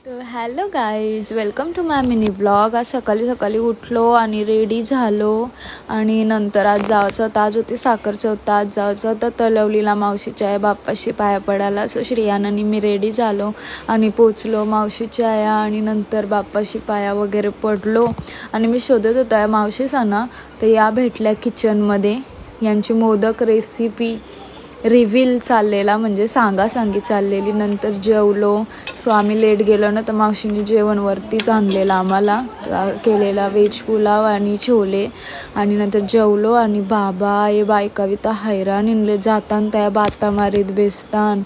तर hello guys, welcome to my mini vlog. आज सकाळी सकाळी उठलो आणि रेडी झालो आणि नंतर आज जायचं होतं. आज होती साखरचं होतं. आज जायचं होतं तलवलीला मावशीच्या आहे बाप्पाशी पाया पडायला. सो श्रियान आणि मी रेडी झालो आणि पोचलो मावशीच्या आया आणि नंतर बाप्पाशी पाया वगैरे पडलो. आणि मी शोधत होता मावशीसा ना, तर या भेटल्या किचनमध्ये. यांची मोदक रेसिपी रिव्हील चाललेला, म्हणजे सांगासांगी चाललेली. नंतर जेवलो. सो आम्ही लेट गेलो ना, तर मावशीने जेवण वरतीच आणलेलं आम्हाला, केलेला व्हेज पुलाव आणि छोले. आणि नंतर जेवलो आणि बाबा ये बायकावी तर हैराण इनले जातान त्या बाता मारीत बेसतान.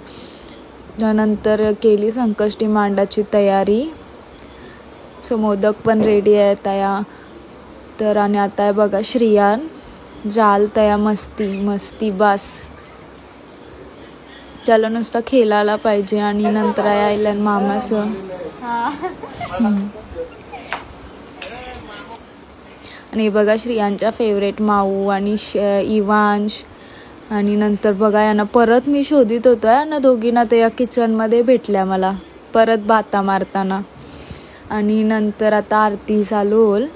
त्यानंतर केली संकष्टी मांडाची तयारी. सो मोदक पण रेडी आहे तया. तर आणि आता आहे बघा श्रियान जाल तया मस्ती मस्ती बस. त्याला नुसतं खेळायला पाहिजे. आणि नंतर यायला मामाचं आणि बघा श्रियांच्या फेवरेट माऊ आणि इवांश. आणि नंतर बघा यांना परत मी शोधित होतो यांना दोघींना, तर या किचनमध्ये भेटल्या मला परत बाता मारताना. आणि नंतर आता आरती चालू होईल.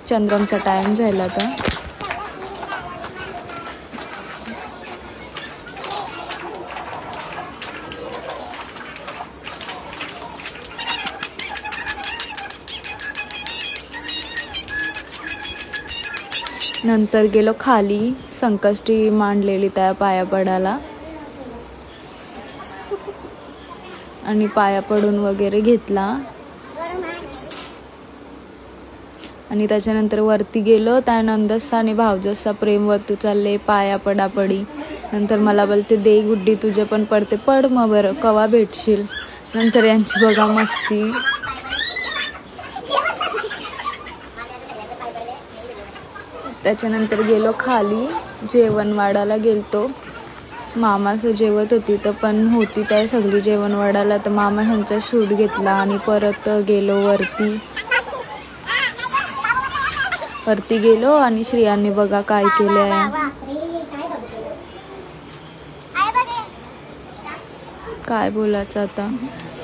चंद्रमचा टाईम झाला आता. नंतर गेलो खाली संकष्टी मांडलेली त्या पाया पडायला आणि पाया पडून वगैरे घेतला. आणि त्याच्यानंतर वरती गेलो. त्या नंदसा आणि भावजसा प्रेम वतू चालले पाया पडापडी. नंतर मला बोलते दे गुड्डी तुझे पण पडते, पड मग बरं कवा भेटशील. नंतर यांची बघा मस्ती. त्याच्यानंतर गेलो खाली जेवण वाढायला गेलतो. मामाचं जेवत होती तर पण होती त्या सगळी जेवण वाढायला, तर मामा ह्यांचा शूट घेतला आणि परत गेलो वरती गेलो. आणि श्रियाने बघा काय केले आहे, काय बोलायचं आता.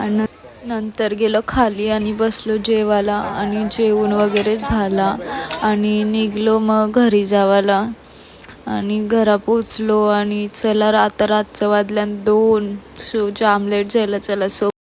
आणि नंतर गेलो खाली आणि बसलो जेवायला आणि जेवण वगैरे झाला आणि निघलो मग घरी जावाला. आणि घरा पोचलो आणि चला आता रातचं वाजल्यान 2. सो जाम लेट झालं. चला सो